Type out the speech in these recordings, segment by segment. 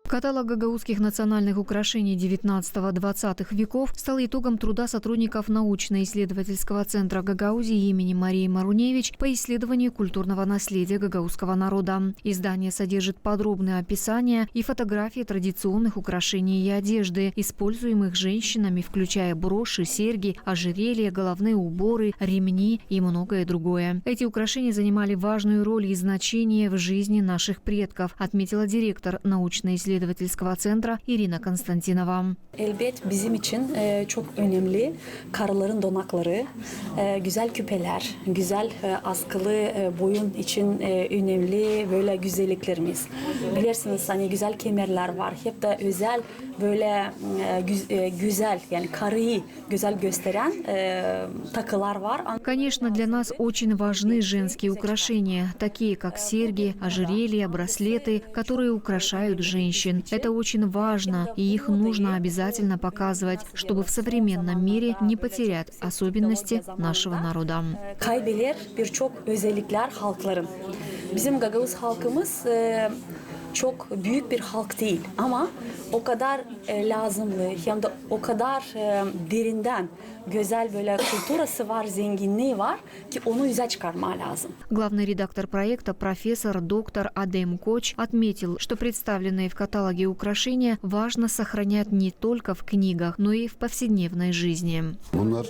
Каталог гагаузских национальных украшений XIX-XX веков стал итогом труда сотрудников научно-исследовательского центра Гагаузии имени Марии Маруневич по исследованию культурного наследия гагаузского народа. Издание содержит подробные описания и фотографии традиционных украшений и одежды, используемых женщинами, включая броши, серьги, ожерелья, головные уборы, ремни и многое другое. Эти украшения занимали важную роль и значение в жизни наших предков, отметила директор научно-исследовательского центра Ирина Константинова. Elbet bizim için çok önemli karıların donakları, güzel küpeler, güzel askılı boyun için önemli böyle güzelliklerimiz. Bilirsiniz hani güzel kemerler var. Hep de özel böyle güzel yani karıyı güzel gösteren takılar var. Конечно, для нас очень важны женские украшения, такие как серьги, ожерелья, браслеты, которые украшают женщин. Это очень важно, и их нужно обязательно показывать, чтобы в современном мире не потерять особенности нашего народа. Kaybeler birçok özellikler halkların. Bizim Gagavuz halkımız çok büyük bir halk değil ama o kadar lazımlı hem de o kadar derinden güzel böyle kulturası var, zenginliği var ki onu yüze çıkarma lazım. Главный редактор проекта, профессор, доктор Адем Коч, отметил, что представленные в каталоге украшения важно сохранять не только в книгах, но и в повседневной жизни. Bunlar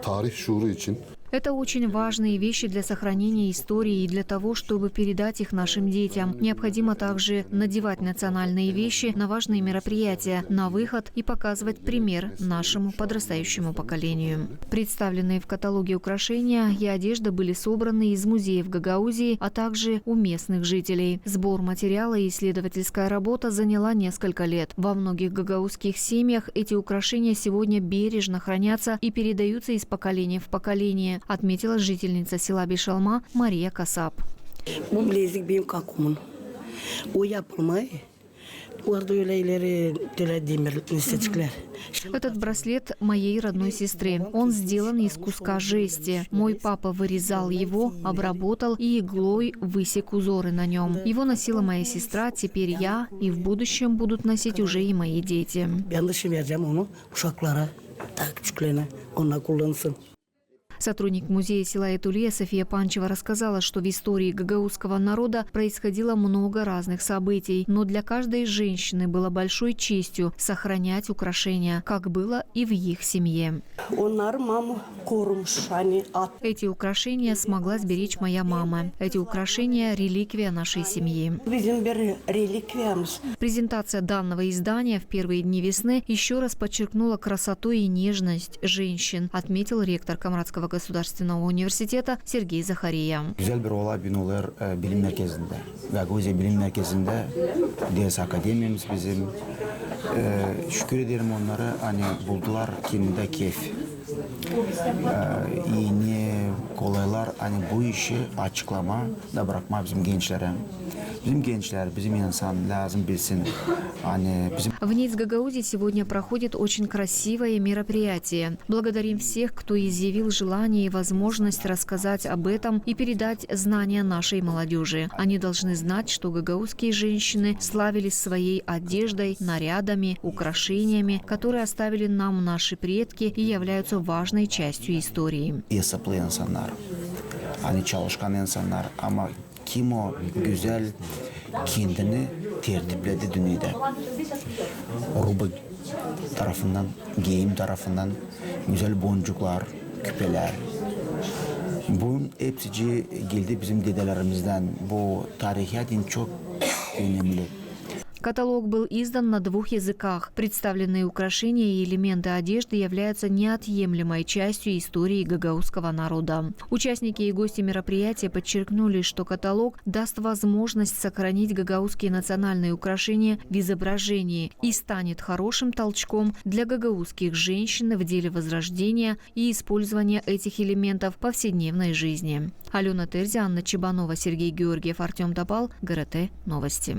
tarih şuuru için. Это очень важные вещи для сохранения истории и для того, чтобы передать их нашим детям. Необходимо также надевать национальные вещи на важные мероприятия, на выход и показывать пример нашему подрастающему поколению. Представленные в каталоге украшения и одежда были собраны из музеев Гагаузии, а также у местных жителей. Сбор материала и исследовательская работа заняла несколько лет. Во многих гагаузских семьях эти украшения сегодня бережно хранятся и передаются из поколения в поколение, отметила жительница села Бишалма Мария Касап. Этот браслет моей родной сестры. Он сделан из куска жести. Мой папа вырезал его, обработал и иглой высек узоры на нем. Его носила моя сестра, теперь я, и в будущем будут носить уже и мои дети. Сотрудник музея села Этулия София Панчева рассказала, что в истории гагаузского народа происходило много разных событий, но для каждой женщины было большой честью сохранять украшения, как было и в их семье. Эти украшения смогла сберечь моя мама. Эти украшения – реликвия нашей семьи. Презентация данного издания в первые дни весны еще раз подчеркнула красоту и нежность женщин, отметил ректор Камрадского государственного университета Сергей Захария. Güzel bir olay binolar bilim merkezinde. Gagauziya Bilim Merkezi'nde DS Akademimiz bizim. Şükür ederim onlara hani buldular kendinde keyif. İğne, kolaylar hani bu işi açıklama da bırakma bizim gençlere. Bizim gençler, bizim insan lazım bilsin. В Ниц-Гагаузии сегодня проходит очень красивое мероприятие. Благодарим всех, кто изъявил желание и возможность рассказать об этом и передать знания нашей молодежи. Они должны знать, что гагаузские женщины славились своей одеждой, нарядами, украшениями, которые оставили нам наши предки и являются важной частью истории. Esaplı insanlar, hani çalışkan insanlar ama kim o güzel kendini tertipledi dünyada. Ruba tarafından, giyim tarafından güzel boncuklar, küpeler. Bunun hepsi geldi bizim dedelerimizden. Bu tarihin çok önemli. Каталог был издан на 2 языках. Представленные украшения и элементы одежды являются неотъемлемой частью истории гагаузского народа. Участники и гости мероприятия подчеркнули, что каталог даст возможность сохранить гагаузские национальные украшения в изображении и станет хорошим толчком для гагаузских женщин в деле возрождения и использования этих элементов в повседневной жизни. Алена Терзи, Анна Чебанова, Сергей Георгиев, Артем Топал, ГРТ Новости.